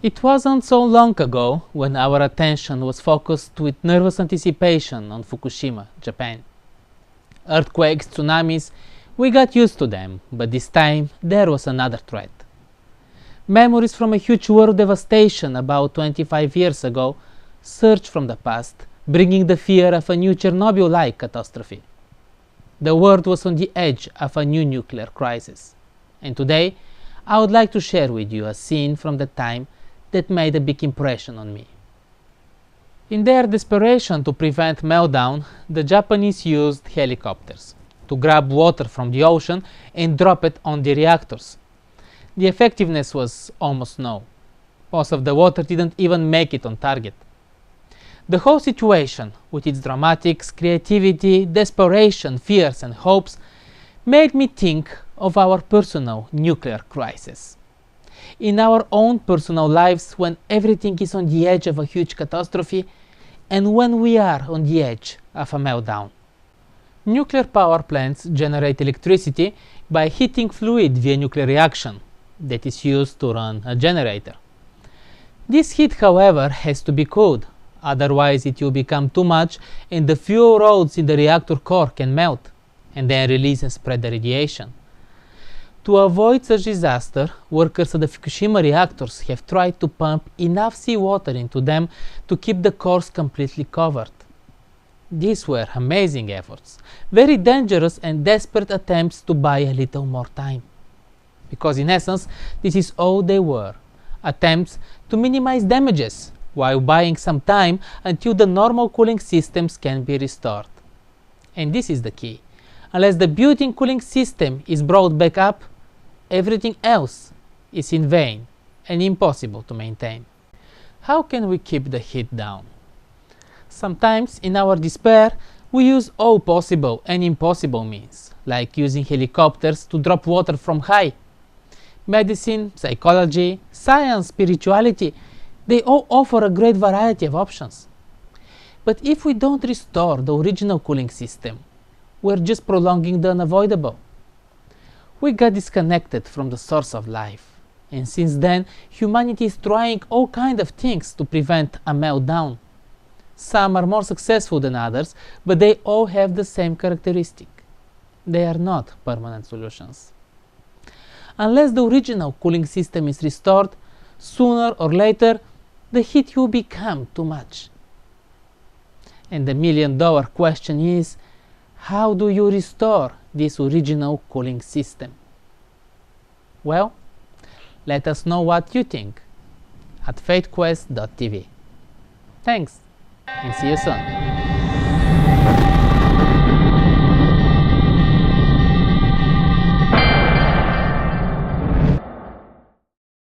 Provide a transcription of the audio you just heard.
It wasn't so long ago when our attention was focused with nervous anticipation on Fukushima, Japan. Earthquakes, tsunamis, we got used to them, but this time there was another threat. Memories from a huge war of devastation about 25 years ago surged from the past, bringing the fear of a new Chernobyl-like catastrophe. The world was on the edge of a new nuclear crisis. And today, I would like to share with you a scene from the time that made a big impression on me. In their desperation to prevent meltdown, the Japanese used helicopters to grab water from the ocean and drop it on the reactors. The effectiveness was almost no. Most of the water didn't even make it on target. The whole situation, with its dramatics, creativity, desperation, fears and hopes, made me think of our personal nuclear crisis. In our own personal lives, when everything is on the edge of a huge catastrophe, and when we are on the edge of a meltdown. Nuclear power plants generate electricity by heating fluid via nuclear reaction that is used to run a generator. This heat, however, has to be cooled, otherwise it will become too much and the fuel rods in the reactor core can melt and then release and spread the radiation. To avoid such disaster, workers at the Fukushima reactors have tried to pump enough seawater into them to keep the cores completely covered. These were amazing efforts, very dangerous and desperate attempts to buy a little more time. Because in essence, this is all they were, attempts to minimize damages while buying some time until the normal cooling systems can be restored. And this is the key. Unless the built-in cooling system is brought back up, everything else is in vain and impossible to maintain. How can we keep the heat down? Sometimes, in our despair, we use all possible and impossible means, like using helicopters to drop water from high. Medicine, psychology, science, spirituality, they all offer a great variety of options. But if we don't restore the original cooling system, we're just prolonging the unavoidable. We got disconnected from the source of life, and since then humanity is trying all kinds of things to prevent a meltdown. Some are more successful than others, but they all have the same characteristic. They are not permanent solutions. Unless the original cooling system is restored, sooner or later the heat will become too much. And the million-dollar question is, how do you restore this original cooling system? Well, let us know what you think at faithquest.tv. Thanks, and see you soon.